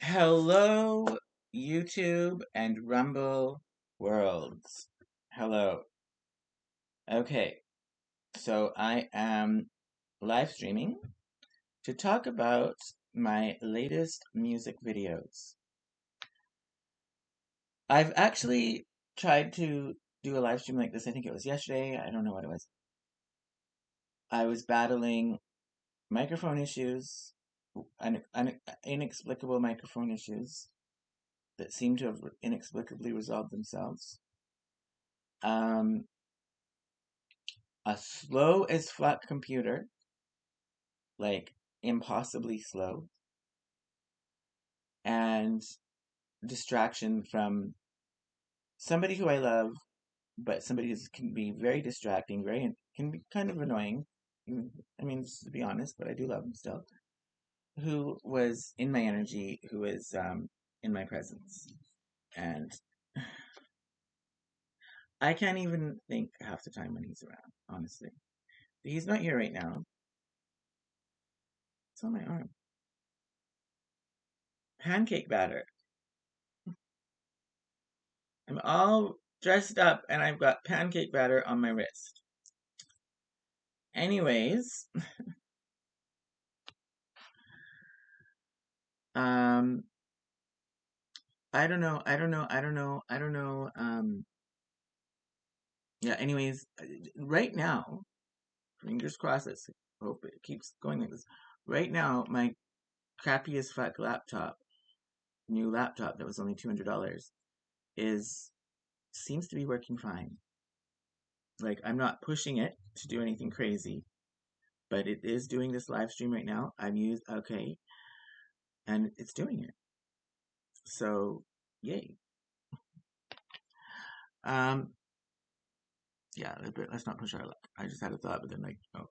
Hello, YouTube and Rumble worlds. Hello. Okay, so I am live streaming to talk about my latest music videos. I've actually tried to do a live stream like this. I think it was yesterday. I don't know what it was. I was battling microphone issues, inexplicable microphone issues that seem to have inexplicably resolved themselves. Um, a slow as fuck computer, like impossibly slow, and distraction from somebody who I love, but somebody who can be very distracting, can be kind of annoying. I mean, just to be honest, but I do love him still. Who was in my energy, who was in my presence, and I can't even think half the time when he's around. Honestly, he's not here right now. It's on my arm. Pancake batter. I'm all dressed up and I've got pancake batter on my wrist. Anyways, um, I don't know. Yeah, anyways, right now, fingers crossed, let's hope it keeps going like this. Right now, my crappiest fuck laptop, new laptop that was only $200, is seems to be working fine. Like, I'm not pushing it to do anything crazy, but it is doing this live stream right now. Okay, and it's doing it. So, yay. Um, yeah, let's not push our luck. I just had a thought, but then like, oh,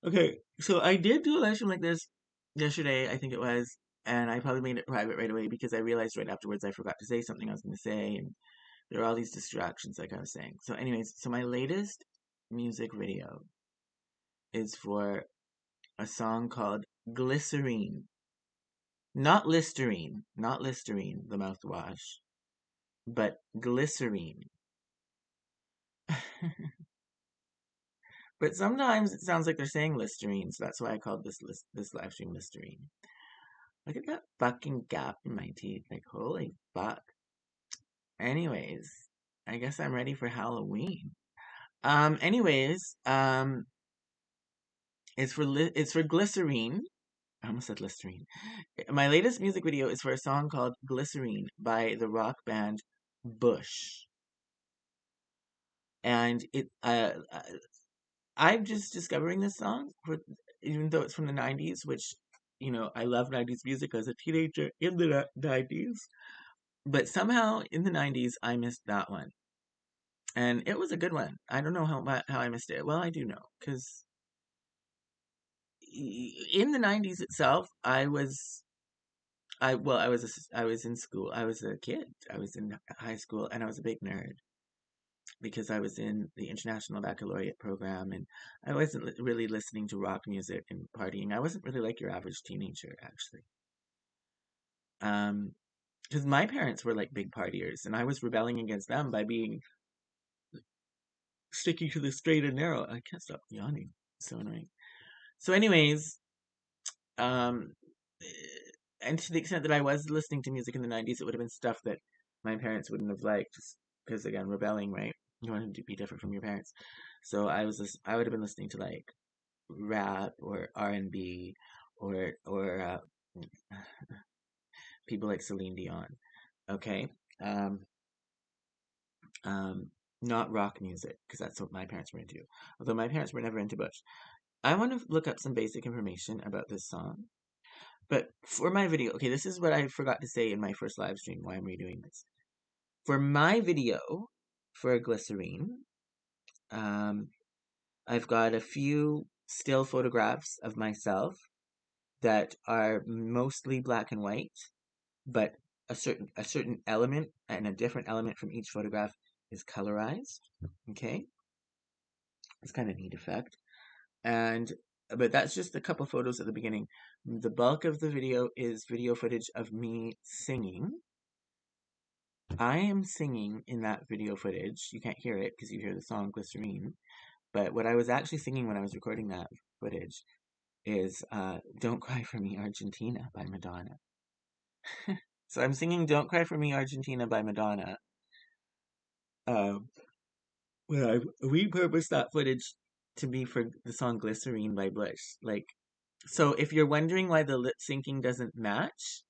okay. So I did do a live stream like this yesterday, I think it was, and I probably made it private right away because I realized right afterwards I forgot to say something I was going to say, and there are all these distractions, like I was saying. So, anyways, so my latest music video is for a song called Glycerine, not Listerine, not Listerine, the mouthwash, but Glycerine. But sometimes it sounds like they're saying Listerine, so that's why I called this live stream Listerine. Look at that fucking gap in my teeth. Like, holy fuck. Anyways, I guess I'm ready for Halloween. Anyways, it's for Glycerine. I almost said Listerine. My latest music video is for a song called Glycerine by the rock band Bush. And I'm just discovering this song, even though it's from the 90s, which, I love 90s music as a teenager in the 90s. But somehow in the 90s, I missed that one. And it was a good one. I don't know how I missed it. Well, I do know, because in the 90s itself, I was in school. I was a kid. I was in high school, and I was a big nerd because I was in the International Baccalaureate program, and I wasn't really listening to rock music and partying. I wasn't really like your average teenager, actually. Because my parents were like big partiers, and I was rebelling against them by being sticking to the straight and narrow. I can't stop yawning. So annoying. So, anyways, um, and to the extent that I was listening to music in the 90s, it would have been stuff that my parents wouldn't have liked, because again, rebelling, right? You wanted to be different from your parents. So I would have been listening to like rap or R&B or people like Celine Dion. Okay, um, um, not rock music because that's what my parents were into. Although my parents were never into Bush. I want to look up some basic information about this song. But for my video, okay, this is what I forgot to say in my first live stream. Why I'm redoing this. For my video for Glycerine, um, I've got a few still photographs of myself that are mostly black and white, but a certain element and a different element from each photograph is colorized. Okay, it's kind of neat effect. And but that's just a couple photos at the beginning. The bulk of the video is video footage of me singing. I am singing in that video footage. You can't hear it because you hear the song Glycerine. But what I was actually singing when I was recording that footage is Don't Cry for Me, Argentina by Madonna. So I'm singing Don't Cry for Me, Argentina by Madonna. Um, when I repurposed that footage to be for the song Glycerine by Bush. Like, so if you're wondering why the lip syncing doesn't match,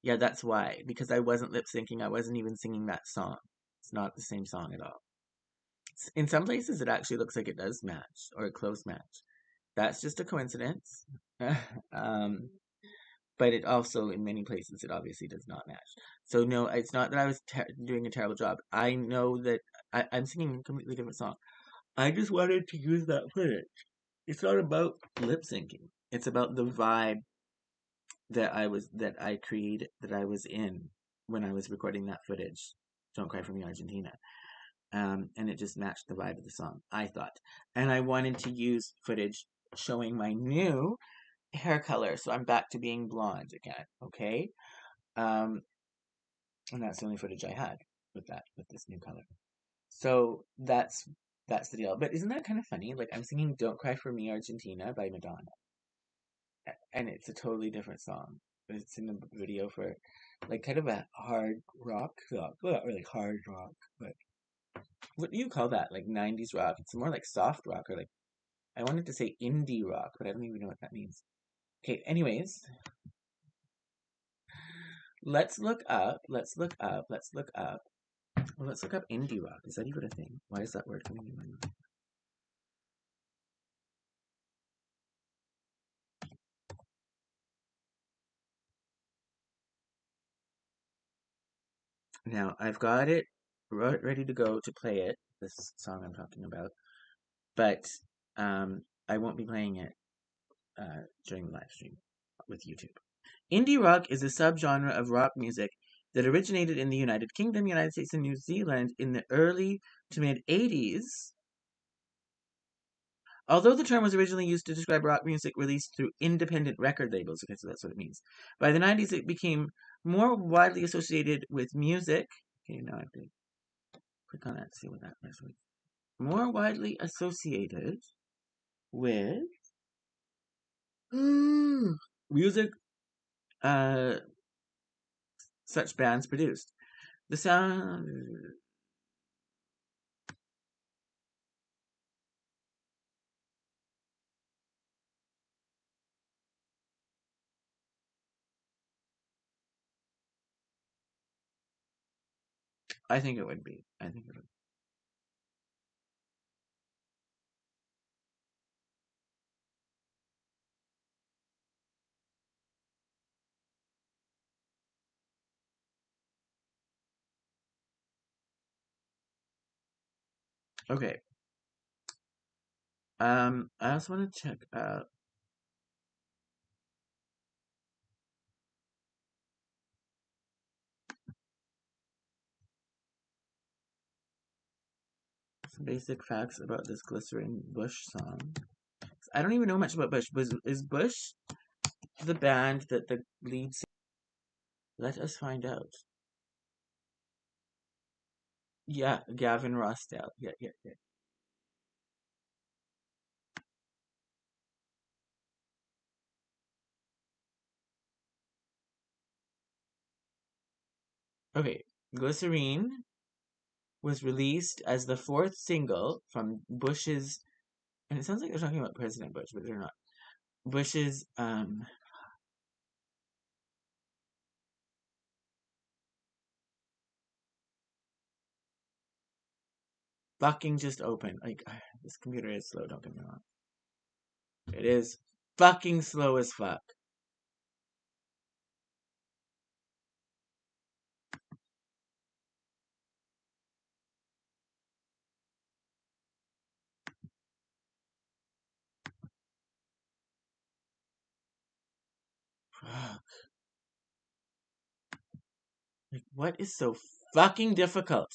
yeah, that's why. Because I wasn't lip syncing, I wasn't even singing that song. It's not the same song at all. In some places, it actually looks like it does match, or a close match. That's just a coincidence. um, but it also, in many places, it obviously does not match. So no, it's not that I was doing a terrible job. I know that I'm singing a completely different song. I just wanted to use that footage. It's not about lip syncing. It's about the vibe that I created, that I was in when I was recording that footage. Don't Cry for Me, Argentina. And it just matched the vibe of the song, I thought. And I wanted to use footage showing my new hair color, so I'm back to being blonde again, okay? Um, and that's the only footage I had with this new color. So that's the deal. But isn't that kind of funny? Like I'm singing "Don't Cry for Me, Argentina" by Madonna, and it's a totally different song. It's in the video for like kind of a hard rock song. Well, not really hard rock, but what do you call that? Like 90s rock. It's more like soft rock or like I wanted to say indie rock, but I don't even know what that means. Okay, anyways, let's look up. Well, let's look up indie rock. Is that even a thing? Why is that word coming in my mind? Now, I've got it ready to go to play it, this song I'm talking about, but I won't be playing it during the live stream with YouTube. Indie rock is a subgenre of rock music that originated in the United Kingdom, United States, and New Zealand in the early to mid 80s. Although the term was originally used to describe rock music released through independent record labels, okay, so that's what it means. By the 90s, it became more widely associated with music. Okay, now I have to click on that to see what that is. More widely associated with music uh, such bands produced. The sound. I think it would be. I think it would. Okay. I also want to check out some basic facts about this Glycerine Bush song. I don't even know much about Bush. Is Bush the band that the lead singer? Let us find out. Yeah, Gavin Rossdale. Yeah, yeah, yeah. Okay, Glycerine was released as the fourth single from Bush's, and it sounds like they're talking about President Bush, but they're not. Bush's, fucking just opened. Like, this computer is slow, don't get me wrong. It is fucking slow as fuck. Fuck. Like, what is so fucking difficult?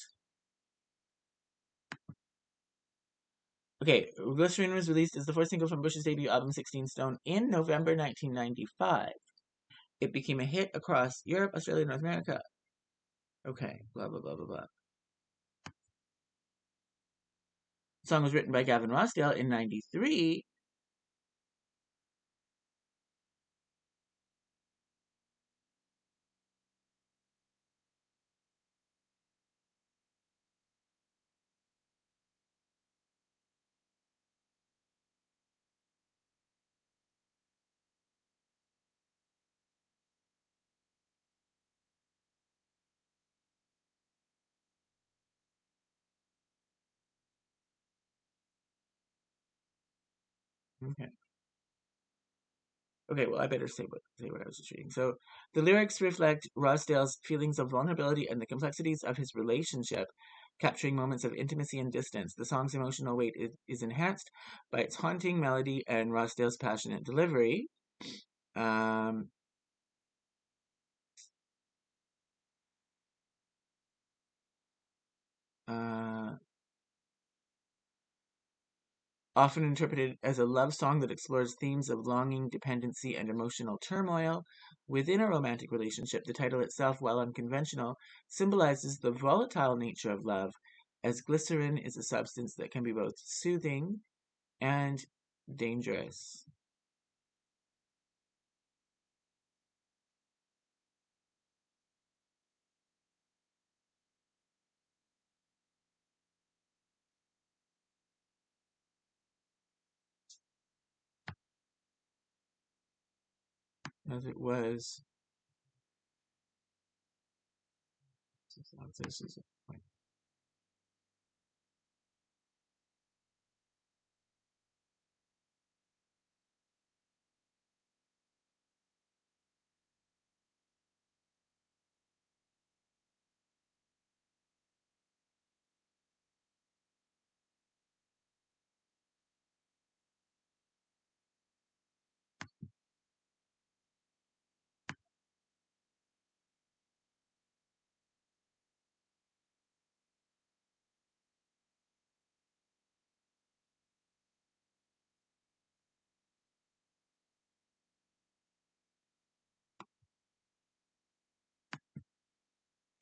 Okay, Glycerine was released as the fourth single from Bush's debut album 16 Stone in November 1995. It became a hit across Europe, Australia, and North America. Okay, blah, blah, blah, blah, blah. The song was written by Gavin Rossdale in 93. Okay. Okay, well, I better say what I was just reading. So, the lyrics reflect Rossdale's feelings of vulnerability and the complexities of his relationship, capturing moments of intimacy and distance. The song's emotional weight is enhanced by its haunting melody and Rossdale's passionate delivery. Um, uh, Often interpreted as a love song that explores themes of longing, dependency, and emotional turmoil within a romantic relationship. The title itself, while unconventional, symbolizes the volatile nature of love, as glycerin is a substance that can be both soothing and dangerous. As it was.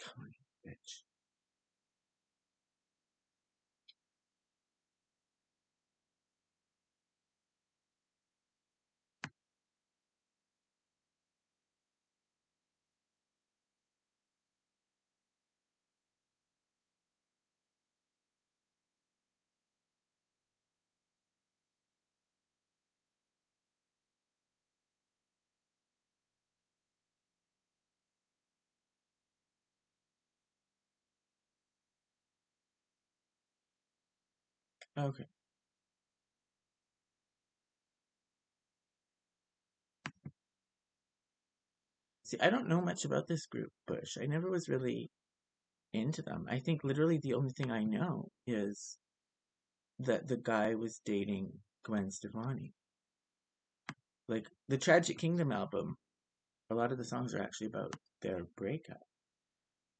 Come on, bitch. Okay. See, I don't know much about this group, Bush. I never was really into them. I think literally the only thing I know is that the guy was dating Gwen Stefani. Like the Tragic Kingdom album, a lot of the songs are actually about their breakup.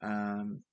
Um,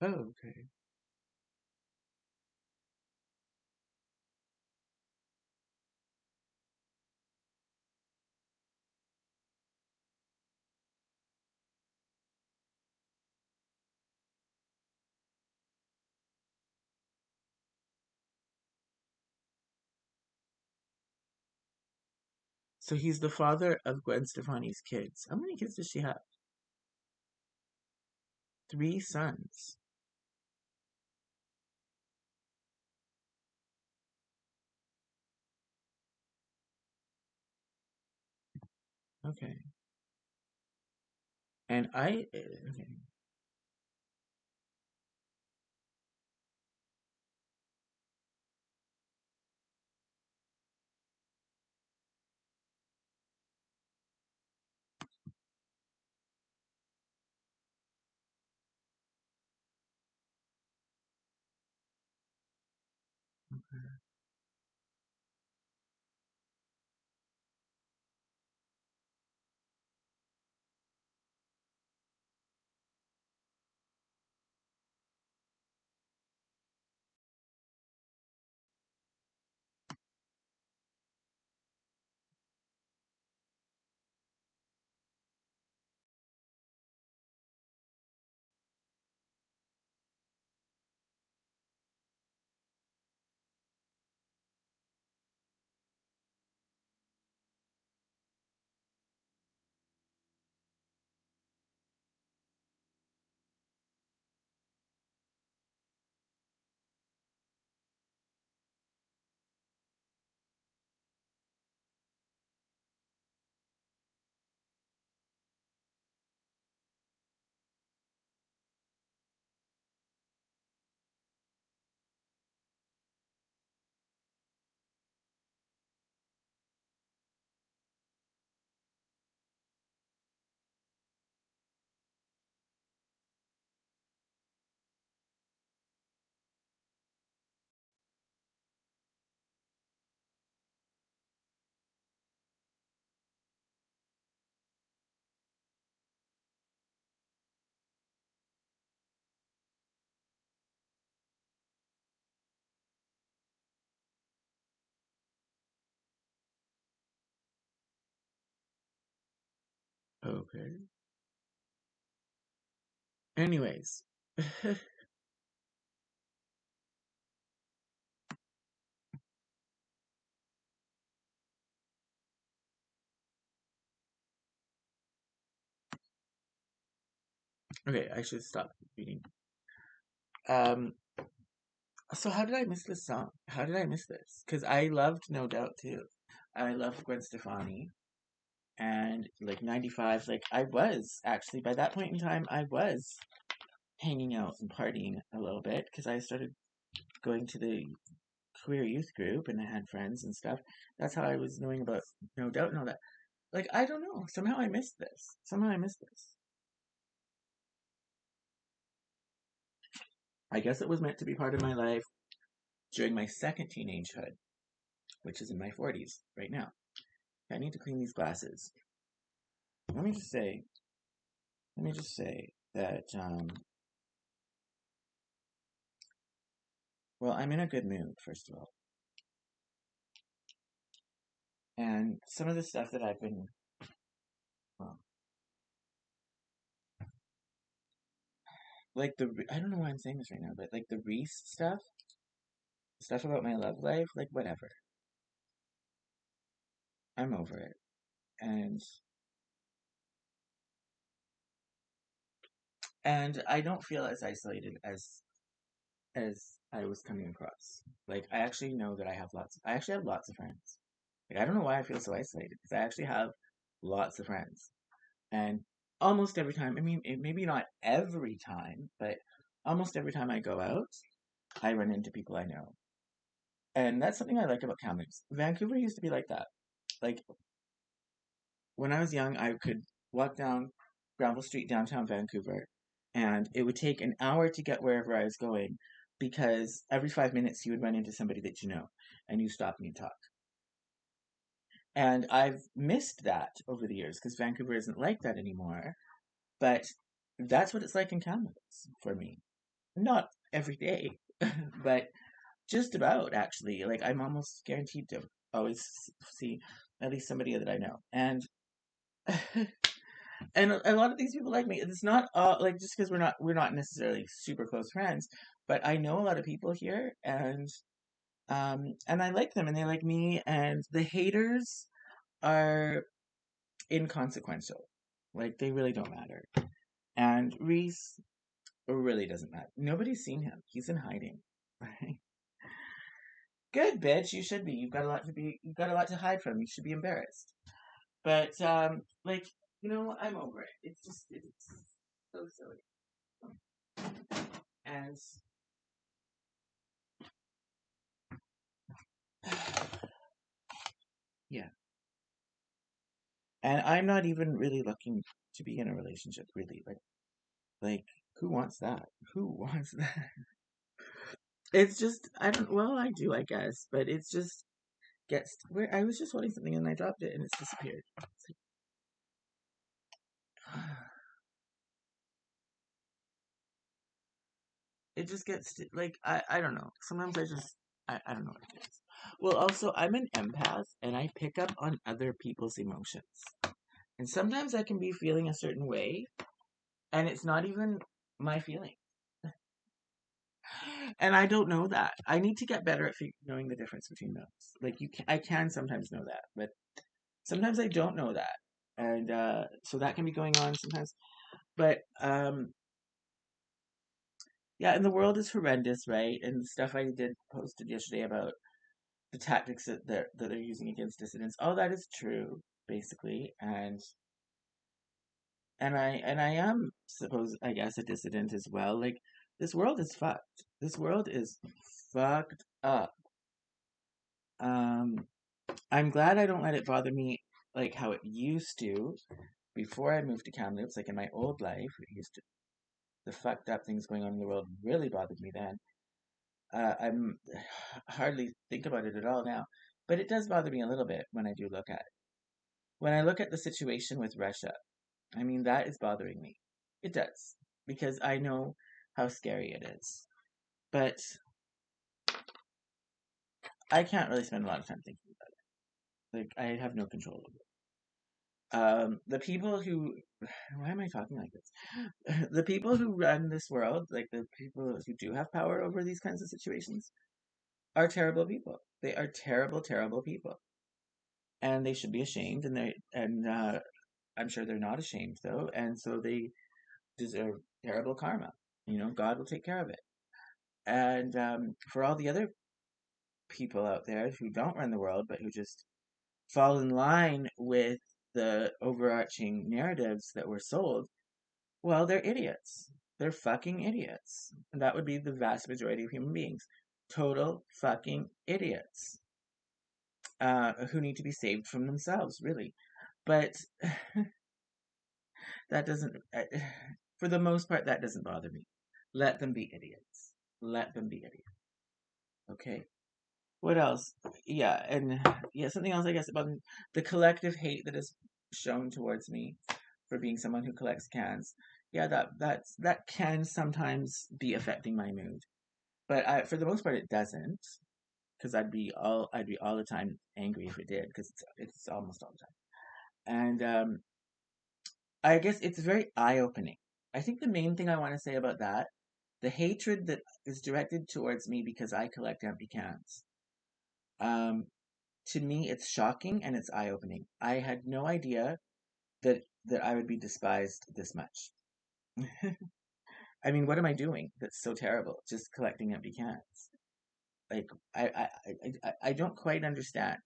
oh, okay. So he's the father of Gwen Stefani's kids. How many kids does she have? Three sons. Okay. And okay. Okay. Anyways. Okay, I should stop reading. Um, so how did I miss this song? How did I miss this? Because I loved No Doubt too. I loved Gwen Stefani. And like 95, like I was actually, by that point in time, I was hanging out and partying a little bit because I started going to the queer youth group and I had friends and stuff. That's how I was knowing about No Doubt and all that. Like, I don't know. Somehow I missed this. Somehow I missed this. I guess it was meant to be part of my life during my second teenagehood, which is in my 40s right now. I need to clean these glasses. Let me just say, let me just say that, well, I'm in a good mood, first of all. And some of the stuff that I've been, well, like I don't know why I'm saying this right now, but like the Reese stuff about my love life, like whatever. I'm over it. And I don't feel as isolated as I was coming across. Like I actually know that I actually have lots of friends. Like I don't know why I feel so isolated because I actually have lots of friends. And almost every time, I mean, maybe not every time, but almost every time I go out, I run into people I know. And that's something I like about Kamloops. Vancouver used to be like that. Like when I was young, I could walk down Granville Street, downtown Vancouver, and it would take an hour to get wherever I was going because every 5 minutes you would run into somebody that you know and you stop and you talk. And I've missed that over the years because Vancouver isn't like that anymore. But that's what it's like in Kamloops for me. Not every day, but just about actually. Like I'm almost guaranteed to always see at least somebody that I know. And and a lot of these people like me. It's not like just because we're not necessarily super close friends, but I know a lot of people here, and I like them, and they like me. And the haters, are inconsequential. Like, they really don't matter. And Reese really doesn't matter. Nobody's seen him. He's in hiding. Right? Good, bitch. You should be. You've got a lot to be. You've got a lot to hide from. You should be embarrassed. But like, I'm over it. It's so silly. And yeah, and I'm not even really looking to be in a relationship. Really, like who wants that? Who wants that? It's just I don't. Well, I do, I guess, but it's just gets where I was just holding something and I dropped it and it's disappeared. It's like, it just gets like I don't know. Sometimes I don't know what it is. Well, also I'm an empath and I pick up on other people's emotions. And sometimes I can be feeling a certain way and it's not even my feeling. And I don't know that. I need to get better at knowing the difference between those. Like I can sometimes know that, but sometimes I don't know that. And so that can be going on sometimes. But yeah, and the world is horrendous, right? And the stuff I did posted yesterday about the tactics that they're using against dissidents. All that is true, basically, and I am suppose I guess a dissident as well. Like this world is fucked. This world is fucked up. Um, I'm glad I don't let it bother me like how it used to before I moved to Kamloops. Like in my old life, it used to the fucked up things going on in the world really bothered me then. I'm hardly think about it at all now, but it does bother me a little bit when I do look at it. When I look at the situation with Russia, I mean, that is bothering me. It does, because I know how scary it is. But I can't really spend a lot of time thinking about it. Like, I have no control over it. The people who, why am I talking like this? The people who run this world, like the people who do have power over these kinds of situations, are terrible people. They are terrible, terrible people. And they should be ashamed, and I'm sure they're not ashamed though, and so they deserve terrible karma. God will take care of it. And for all the other people out there who don't run the world, but who just fall in line with the overarching narratives that were sold, well, they're idiots. They're fucking idiots. And that would be the vast majority of human beings. Total fucking idiots who need to be saved from themselves, really. But that doesn't, for the most part, that doesn't bother me. Let them be idiots. Let them be idiots. Okay. What else? Yeah, and yeah, something else I guess about the collective hate that is shown towards me for being someone who collects cans. Yeah, that can sometimes be affecting my mood, but for the most part, it doesn't. Because I'd be all the time angry if it did, because it's almost all the time. And I guess it's very eye opening. I think the main thing I want to say about that, the hatred that is directed towards me because I collect empty cans. Um, to me, it's shocking and it's eye opening. I had no idea that I would be despised this much. I mean, what am I doing that's so terrible? Just collecting empty cans. Like I don't quite understand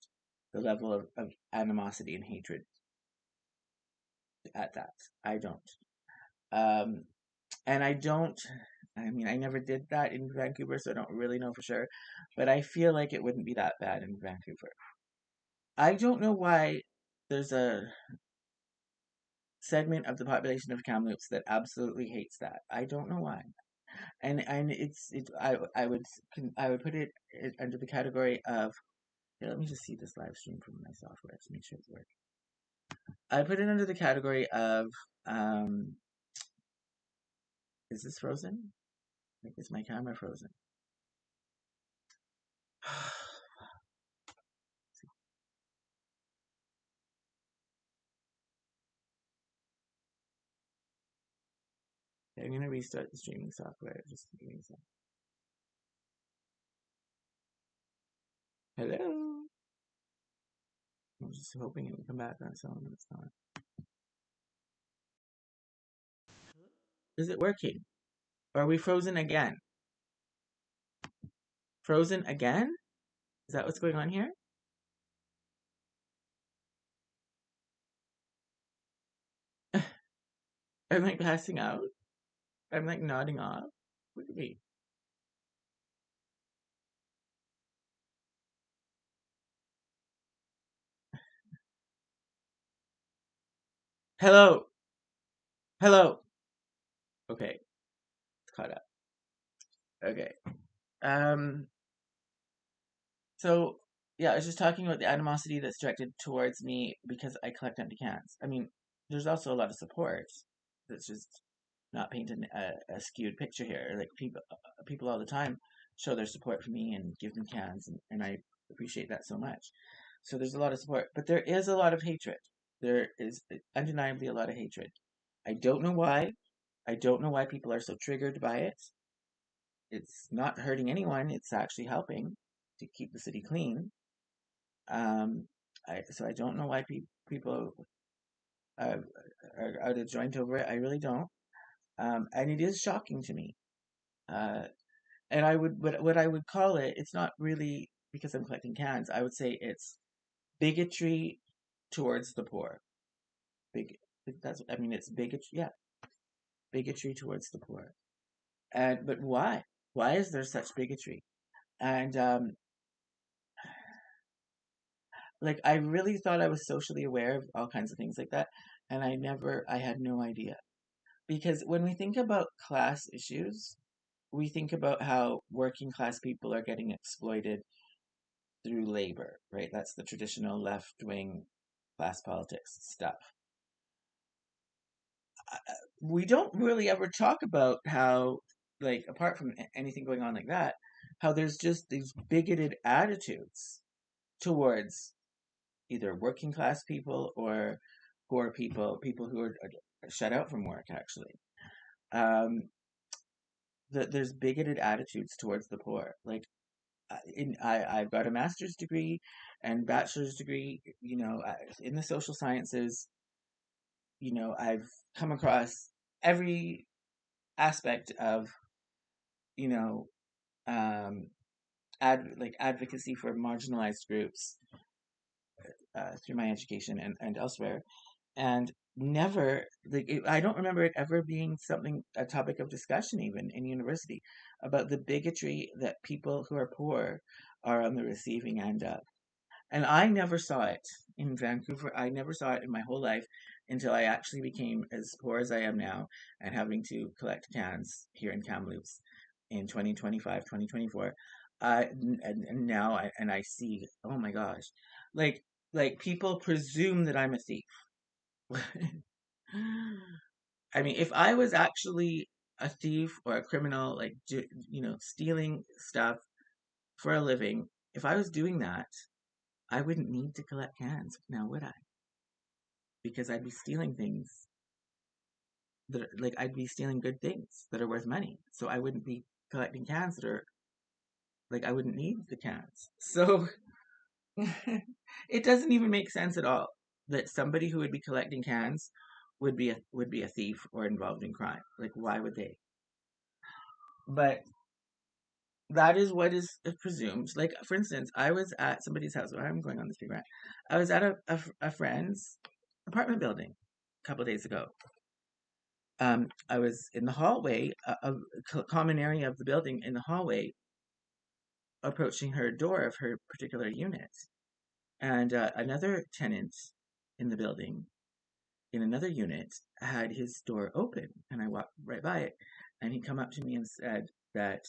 the level of animosity and hatred at that. I don't. Um, and I don't. I mean, I never did that in Vancouver, so I don't really know for sure. But I feel like it wouldn't be that bad in Vancouver. I don't know why there's a segment of the population of Kamloops that absolutely hates that. I don't know why. And I would put it under the category of, here, let me just see this live stream from my software to make sure it's working. I put it under the category of um is this frozen? Like, is my camera frozen? Okay, I'm gonna restart the streaming software. Just give me a second. Hello. I'm just hoping it would come back on its own, but it's not. Is it working? Or are we frozen again? Frozen again? Is that what's going on here? I'm like passing out. I'm like nodding off. Look at me. Hello. Hello. Okay, it's caught up. Okay. Um. So yeah, I was just talking about the animosity that's directed towards me because I collect empty cans. I mean, there's also a lot of support that's just not painting a skewed picture here. Like people all the time show their support for me and give me cans, and I appreciate that so much. So there's a lot of support, but there is a lot of hatred. There is undeniably a lot of hatred. I don't know why. I don't know why people are so triggered by it. It's not hurting anyone. It's actually helping to keep the city clean. Um, so I don't know why people uh, are out of joint over it. I really don't. And it is shocking to me. Uh, and I would, what I would call it, it's not really because I'm collecting cans. I would say it's bigotry towards the poor. Big, that's, I mean, it's bigotry. Yeah, bigotry towards the poor. And but why? Why is there such bigotry? And like I really thought I was socially aware of all kinds of things like that, and I had no idea. Because when we think about class issues, we think about how working class people are getting exploited through labor, right? That's the traditional left wing class politics stuff. We don't really ever talk about how, like, apart from anything going on like that, how there's just these bigoted attitudes towards either working class people or poor people, people who are shut out from work, actually. Um, there's bigoted attitudes towards the poor. Like, I've got a master's degree and bachelor's degree, in the social sciences. I've come across every aspect of, you know, um, advocacy for marginalized groups through my education and elsewhere. And never, I don't remember it ever being a topic of discussion even in university about the bigotry that people who are poor are on the receiving end of. And I never saw it in Vancouver. I never saw it in my whole life until I actually became as poor as I am now and having to collect cans here in Kamloops in 2025, 2024. And now I see, oh my gosh, like, people presume that I'm a thief. I mean, if I was actually a thief or a criminal, like, stealing stuff for a living, if I was doing that, I wouldn't need to collect cans now, would I? Because I'd be stealing things like, I'd be stealing good things that are worth money. So I wouldn't be collecting cans that are, like, I wouldn't need the cans. So it doesn't even make sense at all that somebody who would be collecting cans would be a thief or involved in crime. Like, why would they? But that is what is presumed. Like, for instance, I was at somebody's house. I'm going on this big rant. I was at a friend's apartment building a couple of days ago. I was in the hallway, a common area of the building, in the hallway, approaching her door of her particular unit, and another tenant in the building, in another unit, had his door open, and I walked right by it, and he come up to me and said that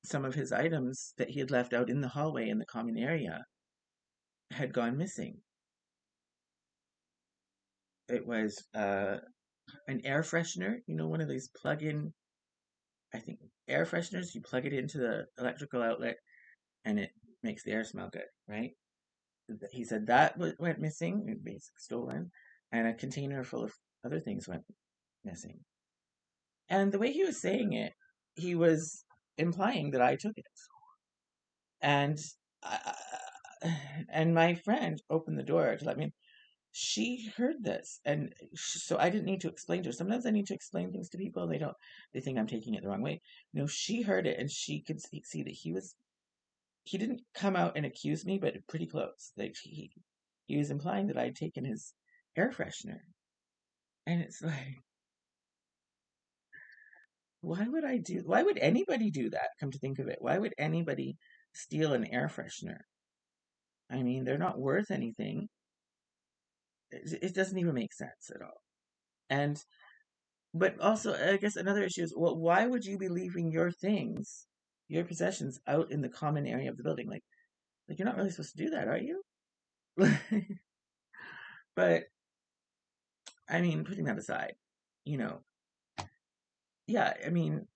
some of his items that he had left out in the hallway in the common area had gone missing. It was an air freshener, one of these plug-in, I think, air fresheners. You plug it into the electrical outlet and it makes the air smell good, right? He said that went missing, basically stolen, and a container full of other things went missing. And the way he was saying it, he was implying that I took it. And and my friend opened the door to let me in. She heard this, and so I didn't need to explain to her. Sometimes I need to explain things to people. They think I'm taking it the wrong way. No, she heard it, and she could see that he didn't come out and accuse me, but pretty close. Like he was implying that I'd taken his air freshener, and it's like, why would anybody do that? Come to think of it, why would anybody steal an air freshener? I mean, they're not worth anything. It doesn't even make sense at all. And but also, I guess another issue is, well, why would you be leaving your things, your possessions, out in the common area of the building? Like you're not really supposed to do that, are you? But I mean, putting that aside, you know, yeah, I mean,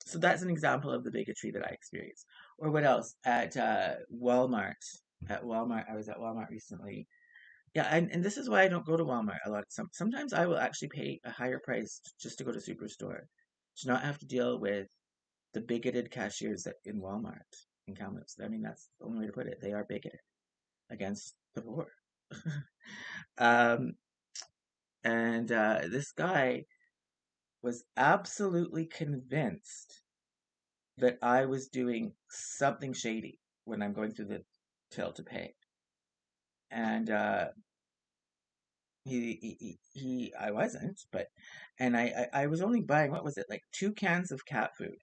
so that's an example of the bigotry that I experienced. Or what else? At Walmart. At Walmart, I was at Walmart recently. Yeah, and this is why I don't go to Walmart a lot. Sometimes I will actually pay a higher price just to go to Superstore, to not have to deal with the bigoted cashiers in Walmart in Kamloops. I mean, that's the only way to put it. They are bigoted against the poor. um, and this guy was absolutely convinced that I was doing something shady when I'm going through the till to pay. And I wasn't, but, and I was only buying, what was it, like 2 cans of cat food.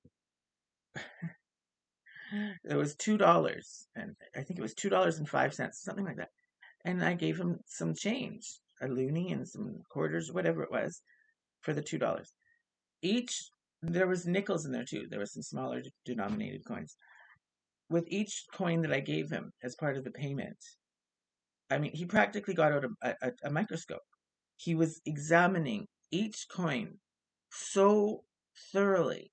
It was $2, and I think it was $2.05, something like that. And I gave him some change, a loonie and some quarters, whatever it was, for the $2. Each, there was nickels in there too. There was some smaller denominated coins. With each coin that I gave him as part of the payment, I mean, he practically got out a microscope. He was examining each coin so thoroughly.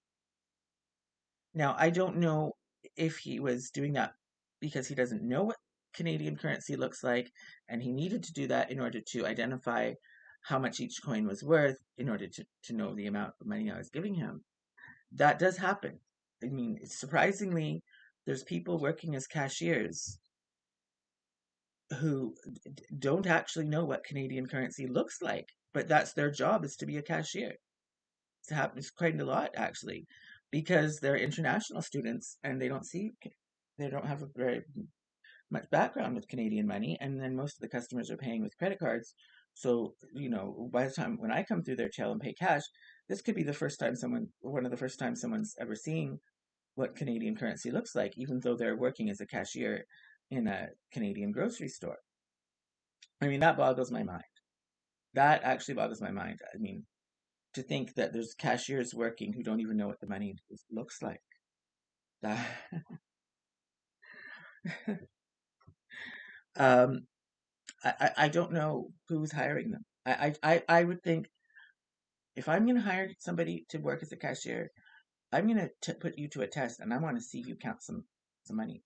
Now, I don't know if he was doing that because he doesn't know what Canadian currency looks like, and he needed to do that in order to identify how much each coin was worth in order to know the amount of money I was giving him. That does happen. I mean, surprisingly, there's people working as cashiers who don't actually know what Canadian currency looks like, but that's their job, is to be a cashier. It happens quite a lot actually, because they're international students and they don't have a very much background with Canadian money, and then most of the customers are paying with credit cards. So, by the time when I come through their till and pay cash, this could be one of the first times someone's ever seen what Canadian currency looks like, even though they're working as a cashier in a Canadian grocery store. I mean, that boggles my mind. That actually boggles my mind. I mean, to think that there's cashiers working who don't even know what the money looks like. That, um, I don't know who's hiring them. I would think, if I'm going to hire somebody to work as a cashier, I'm going to put you to a test, and I want to see you count some money.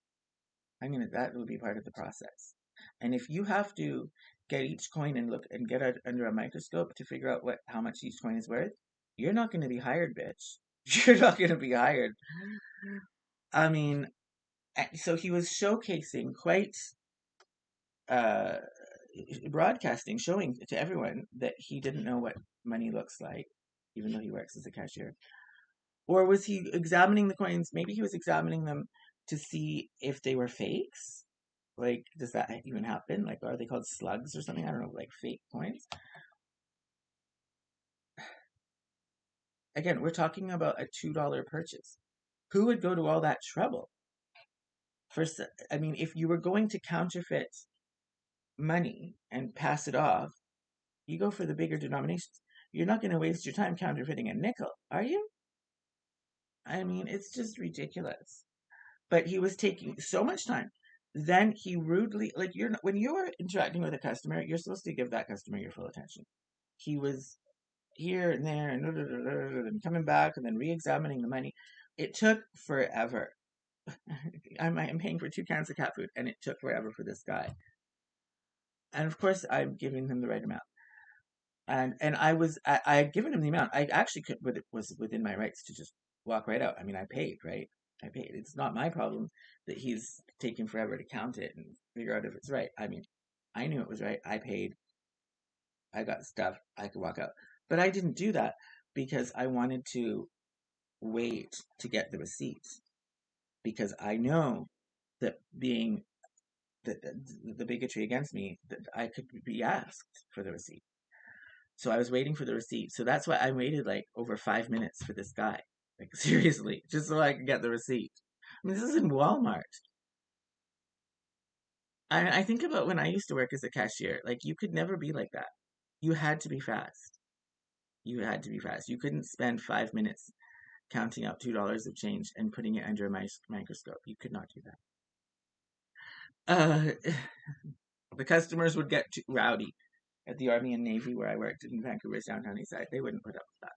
That will be part of the process. And if you have to get each coin and look and get it under a microscope to figure out how much each coin is worth, you're not going to be hired, bitch. You're not going to be hired. I mean, so he was showcasing quite uh broadcasting, showing to everyone that he didn't know what money looks like, even though he works as a cashier. Or was he examining the coins? Maybe he was examining them to see if they were fakes. Like, does that even happen? Like, are they called slugs or something? I don't know, like fake coins. Again, we're talking about a $2 purchase. Who would go to all that trouble? First, I mean, if you were going to counterfeit money and pass it off, you go for the bigger denominations. You're not going to waste your time counterfeiting a nickel, are you? I mean, it's just ridiculous. But he was taking so much time. Then he rudely, like, when you're interacting with a customer, you're supposed to give that customer your full attention. He was here and there and coming back and then re-examining the money. It took forever. I'm paying for 2 cans of cat food, and it took forever for this guy. And of course, I'm giving him the right amount. And I had given him the amount. I actually was within my rights to just walk right out. I mean, I paid, right? I paid. It's not my problem that he's taking forever to count it and figure out if it's right. I mean, I knew it was right. I paid. I got stuff. I could walk out. But I didn't do that because I wanted to wait to get the receipt because I know that being the bigotry against me, that I could be asked for the receipt. So I was waiting for the receipt. So that's why I waited like over 5 minutes for this guy. Like seriously, just so I could get the receipt. I mean, this is in Walmart. I think about when I used to work as a cashier. Like you could never be like that. You had to be fast. You had to be fast. You couldn't spend 5 minutes counting out $2 of change and putting it under a microscope. You could not do that. The customers would get too rowdy at the Army and Navy where I worked in Vancouver's downtown east side. They wouldn't put up with that.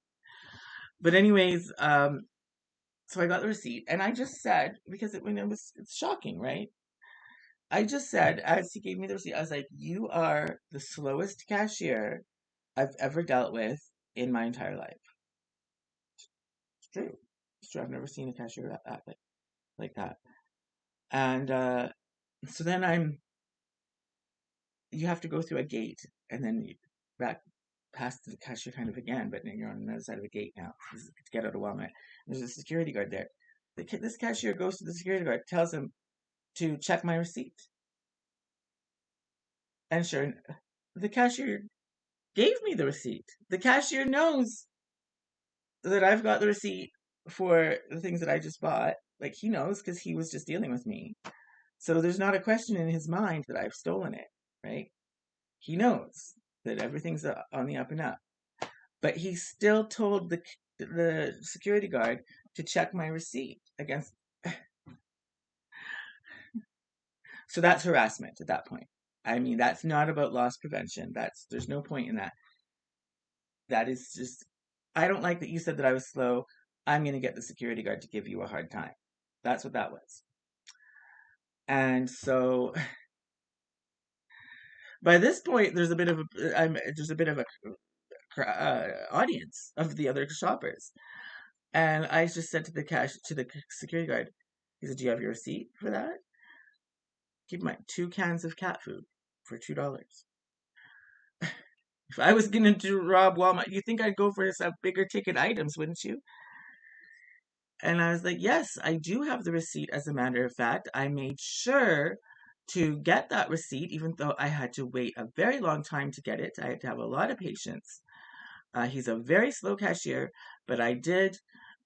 But anyways, so I got the receipt and I just said, because it's shocking, right? I just said, as he gave me the receipt, I was like, you are the slowest cashier I've ever dealt with in my entire life. It's true. It's true. I've never seen a cashier like that. And so then you have to go through a gate and then you back past the cashier kind of again, but then you're on the other side of the gate now to get out of Walmart. There's a security guard there. This cashier goes to the security guard, tells him to check my receipt. And sure, the cashier gave me the receipt. The cashier knows that I've got the receipt for the things that I just bought. Like he knows because he was just dealing with me. So there's not a question in his mind that I've stolen it, right? He knows that everything's on the up and up. But he still told the security guard to check my receipt against. So that's harassment at that point. I mean, that's not about loss prevention. There's no point in that. That is just, I don't like that you said that I was slow. I'm going to get the security guard to give you a hard time. That's what that was. And so by this point, there's a bit of a audience of the other shoppers. And I just said to the security guard, he said, "Do you have your receipt for that? Keep in mind, 2 cans of cat food for $2. If I was going to rob Walmart, you think I'd go for some bigger ticket items, wouldn't you?" And I was like, "Yes, I do have the receipt. As a matter of fact, I made sure to get that receipt, even though I had to wait a very long time to get it. I had to have a lot of patience. He's a very slow cashier, but I did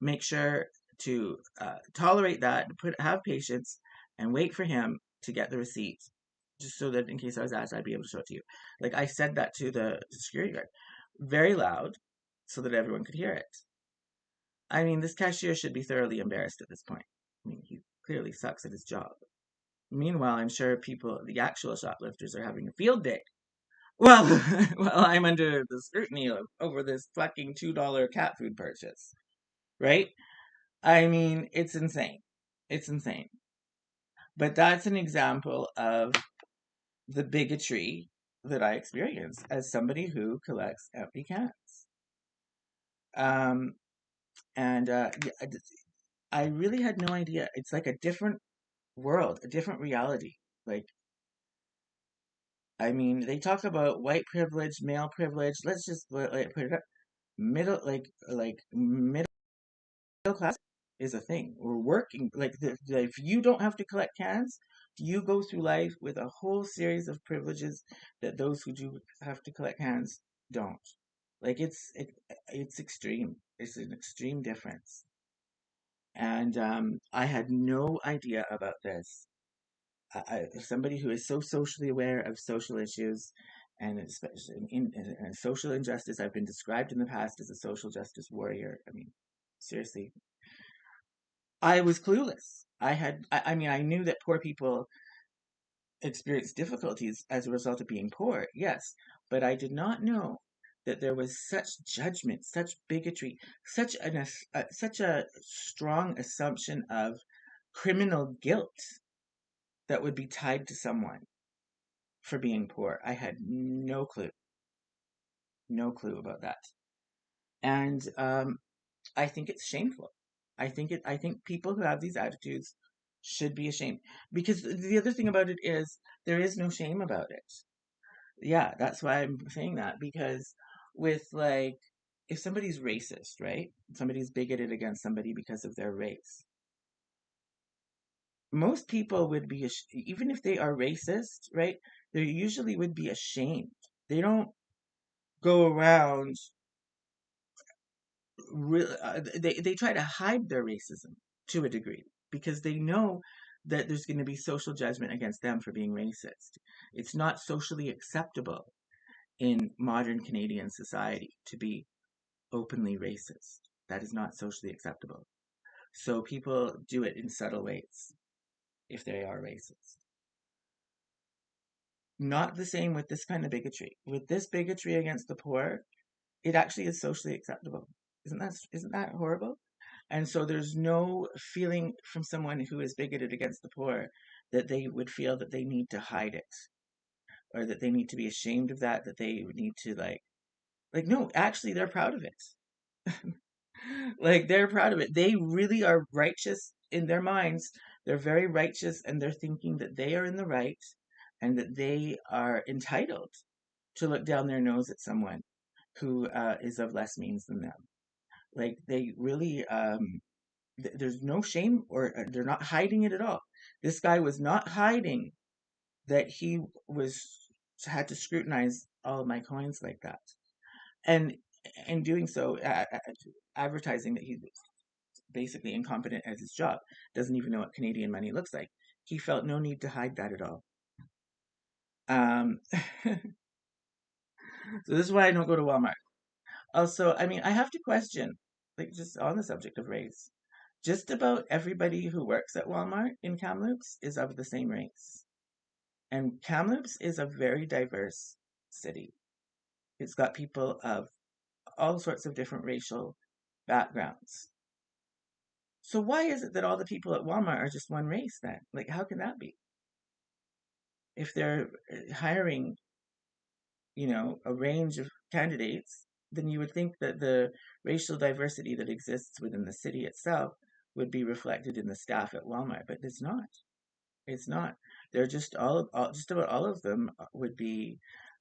make sure to tolerate that, have patience, and wait for him to get the receipt, just so that in case I was asked, I'd be able to show it to you." Like I said that to the security guard, very loud, so that everyone could hear it. I mean, this cashier should be thoroughly embarrassed at this point. I mean, he clearly sucks at his job. Meanwhile, I'm sure the actual shoplifters, are having a field day. Well, well, I'm under the scrutiny over this fucking $2 cat food purchase, right? I mean, it's insane. It's insane. But that's an example of the bigotry that I experience as somebody who collects empty cans. Um, and I really had no idea. It's like a different world, a different reality. Like, I mean, they talk about white privilege, male privilege. Let's just put it up. Middle class is a thing. We're working if you don't have to collect cans, you go through life with a whole series of privileges that those who do have to collect cans don't. Like it's extreme. It's an extreme difference. And I had no idea about this. Somebody who is so socially aware of social issues and especially in social injustice, I've been described in the past as a social justice warrior. I mean, seriously, I was clueless. I mean, I knew that poor people experience difficulties as a result of being poor, yes, but I did not know that there was such judgment, such bigotry, such a strong assumption of criminal guilt that would be tied to someone for being poor. I had no clue about that, and I think it's shameful. I think people who have these attitudes should be ashamed, because the other thing about it is there is no shame about it. Yeah, that's why I'm saying that, because with like, if somebody's racist, right? Somebody's bigoted against somebody because of their race. Most people would be, even if they are racist, right? They usually would be ashamed. They don't go around, they try to hide their racism to a degree, because they know that there's going to be social judgment against them for being racist. It's not socially acceptable in modern Canadian society to be openly racist. That is not socially acceptable. So people do it in subtle ways if they are racist. Not the same with this kind of bigotry. With this bigotry against the poor, it actually is socially acceptable. Isn't that horrible? And so there's no feeling from someone who is bigoted against the poor that they would feel that they need to hide it, or that they need to be ashamed of that, that they would need to like no, actually they're proud of it. Like they're proud of it. They really are righteous in their minds. They're very righteous, and they're thinking that they are in the right and that they are entitled to look down their nose at someone who is of less means than them. Like they really, there's no shame, or they're not hiding it at all. This guy was not hiding that he was had to scrutinize all of my coins like that, and in doing so, advertising that he's basically incompetent at his job, doesn't even know what Canadian money looks like. He felt no need to hide that at all. So this is why I don't go to Walmart. Also, I mean, I have to question, like, just on the subject of race, just about everybody who works at Walmart in Kamloops is of the same race. And Kamloops is a very diverse city. It's got people of all sorts of different racial backgrounds. So why is it that all the people at Walmart are just one race then? Like, how can that be? If they're hiring, a range of candidates, then you would think that the racial diversity that exists within the city itself would be reflected in the staff at Walmart, but it's not. It's not. They're just about all of them would be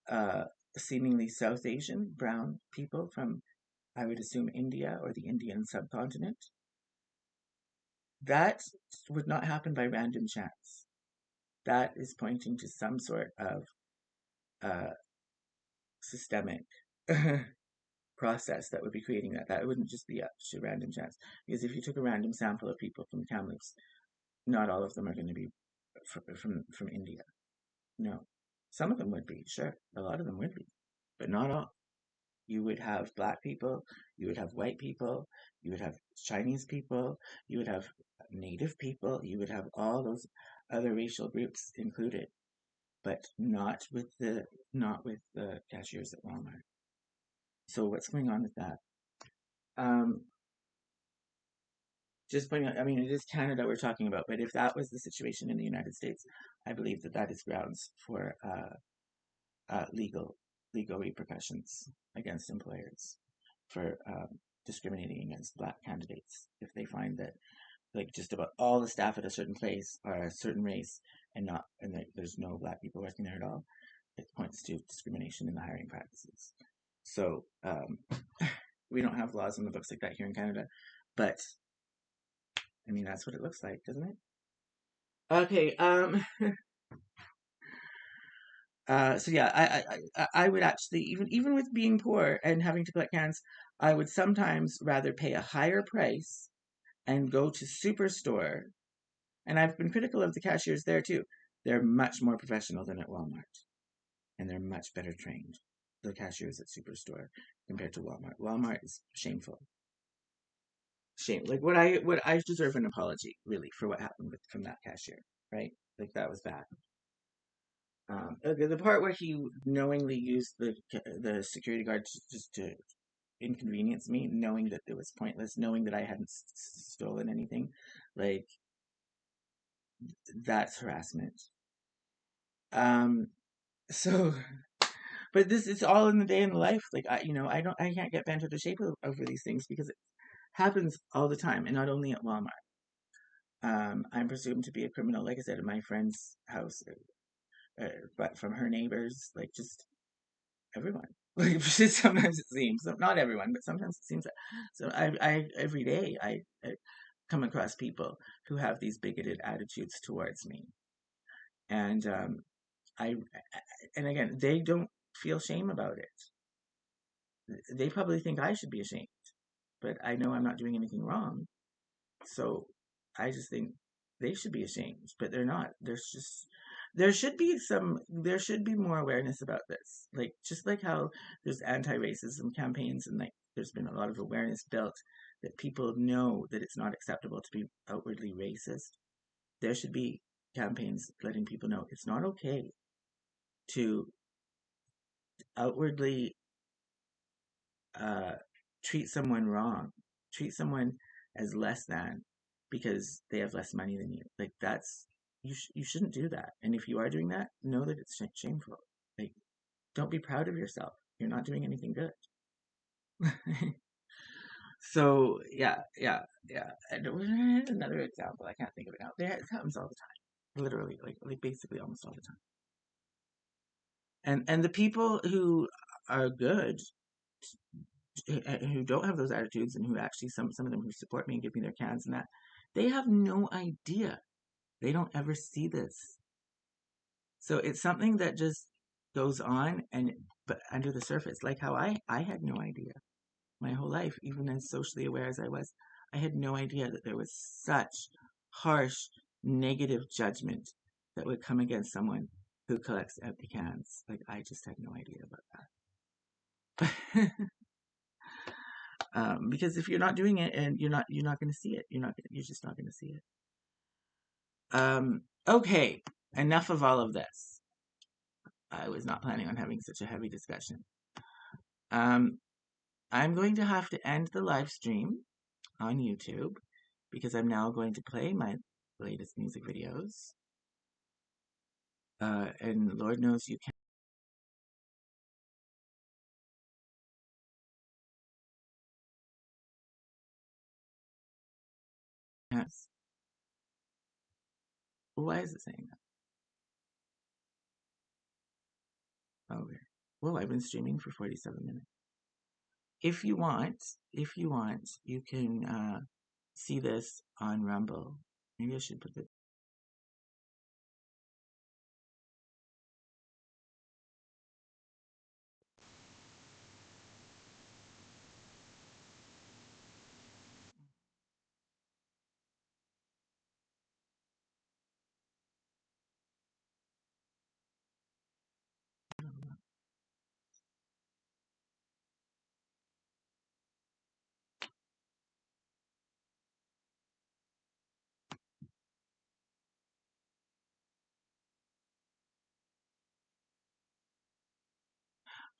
uh, seemingly South Asian brown people from, I would assume, India or the Indian subcontinent. That would not happen by random chance. That is pointing to some sort of uh, systemic process that would be creating that. That wouldn't just be up to random chance. Because if you took a random sample of people from Kamloops, not all of them are going to be from India. No. Some of them would be, sure. A lot of them would be, but not all. You would have black people, you would have white people, you would have Chinese people, you would have native people, you would have all those other racial groups included, but not with the cashiers at Walmart. So what's going on with that? Um, just pointing out, I mean, it is Canada we're talking about, but if that was the situation in the United States, I believe that that is grounds for legal repercussions against employers for discriminating against black candidates if they find that like just about all the staff at a certain place are a certain race and there's no black people working there at all. It points to discrimination in the hiring practices. So we don't have laws in the books like that here in Canada, but I mean that's what it looks like, doesn't it? Okay. So yeah, I would actually, even with being poor and having to collect cans, I would sometimes rather pay a higher price and go to Superstore. And I've been critical of the cashiers there too. They're much more professional than at Walmart, and they're much better trained. The cashiers at Superstore compared to Walmart. Walmart is shameful. Shame. Like what I deserve an apology really for what happened from that cashier. Right? Like that was bad. The part where he knowingly used the security guard just to inconvenience me, knowing that it was pointless, knowing that I hadn't stolen anything, like that's harassment. Um, so, but this it's all in the day in the life. Like I can't get bent out of shape over these things because happens all the time, and not only at Walmart. I'm presumed to be a criminal, like I said, at my friend's house, but from her neighbors, like just everyone. Like sometimes it seems, not everyone, but sometimes it seems that. So I every day I come across people who have these bigoted attitudes towards me, and I and again they don't feel shame about it. They probably think I should be ashamed, but I know I'm not doing anything wrong. So I just think they should be ashamed, but they're not. There should be more awareness about this. Like just like how there's anti-racism campaigns and like there's been a lot of awareness built that people know that it's not acceptable to be outwardly racist. There should be campaigns letting people know it's not okay to outwardly uh, treat someone wrong, treat someone as less than because they have less money than you. Like that's you shouldn't do that. And if you are doing that, know that it's shameful. Like don't be proud of yourself. You're not doing anything good. So yeah. And another example. I can't think of it now. It happens all the time. Literally, like basically almost all the time. And the people who are good who don't have those attitudes and who actually some of them who support me and give me their cans and that they have no idea, they don't ever see this, so it's something that just goes on and but under the surface, like how I had no idea my whole life, even as socially aware as I was, I had no idea that there was such harsh negative judgment that would come against someone who collects empty cans. Like I just had no idea about that. Because if you're not doing it and you're not going to see it, you're just not going to see it. Okay, enough of all of this. I was not planning on having such a heavy discussion. Um, I'm going to have to end the live stream on YouTube because I'm now going to play my latest music videos. And Lord knows you can't. Why is it saying that? Okay. Well, I've been streaming for 47 minutes. If you want, you can see this on Rumble. Maybe I should put it.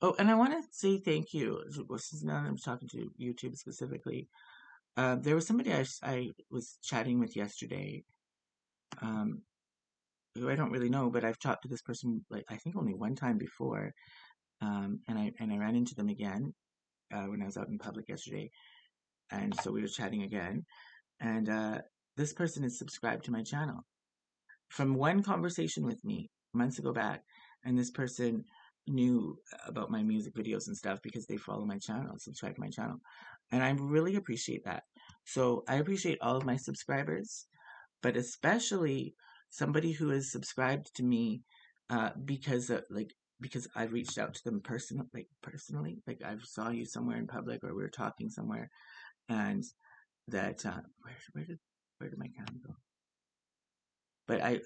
Oh, and I want to say thank you. Well, since now I'm talking to YouTube specifically, there was somebody I was chatting with yesterday, um, who I don't really know, but I've talked to this person like I think only one time before, and I ran into them again when I was out in public yesterday, and so we were chatting again, and this person is subscribed to my channel from one conversation with me months ago back, and this person knew about my music videos and stuff because they follow my channel, subscribe to my channel, and I really appreciate that. So I appreciate all of my subscribers, but especially somebody who is subscribed to me because I've reached out to them personally, like I saw you somewhere in public or we were talking somewhere, and that where did my camera go? But I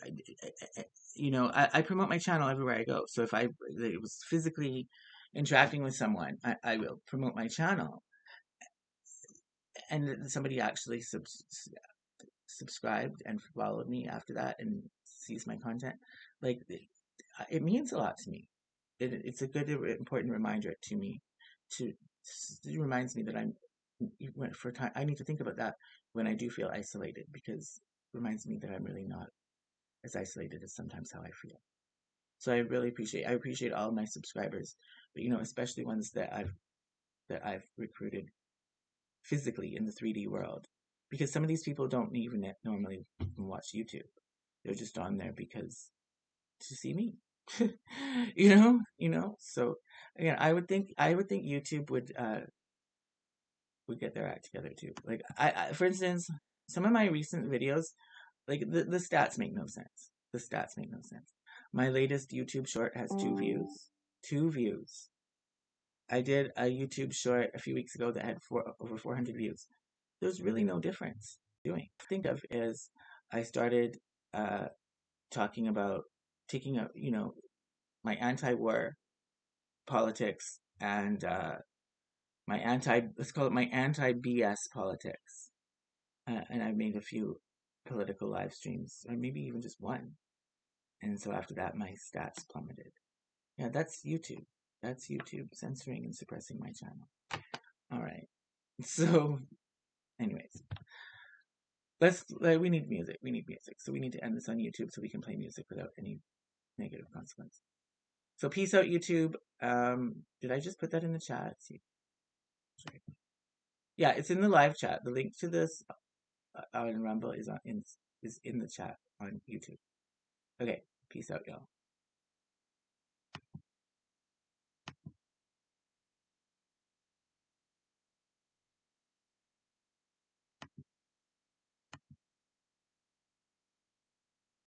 promote my channel everywhere I go. So if I was physically interacting with someone, I will promote my channel, and somebody actually subscribed and followed me after that and sees my content. Like it means a lot to me. It's a good important reminder to me. To it reminds me that for time. I need to think about that when I do feel isolated because it reminds me that I'm really not as isolated as sometimes how I feel. So I appreciate all my subscribers, but especially ones that I've recruited physically in the 3D world, because some of these people don't even normally watch YouTube. They're just on there because to see me. So again, I would think YouTube would get their act together too. Like for instance, some of my recent videos, like the stats make no sense. The stats make no sense. My latest YouTube short has 2 views. 2 views. I did a YouTube short a few weeks ago that had over 400 views. There's really no difference doing. Think of is I started talking about taking a my anti-war politics and my let's call it my anti-BS politics, and I've made a few political live streams, or maybe even just one, and so after that my stats plummeted. Yeah, that's YouTube. That's YouTube censoring and suppressing my channel. All right. So, anyways, we need music. We need music. So we need to end this on YouTube so we can play music without any negative consequence. So peace out, YouTube. Did I just put that in the chat? Let's see. Sorry. Yeah, it's in the live chat. The link to this on Rumble is in the chat on YouTube. Okay, peace out, y'all.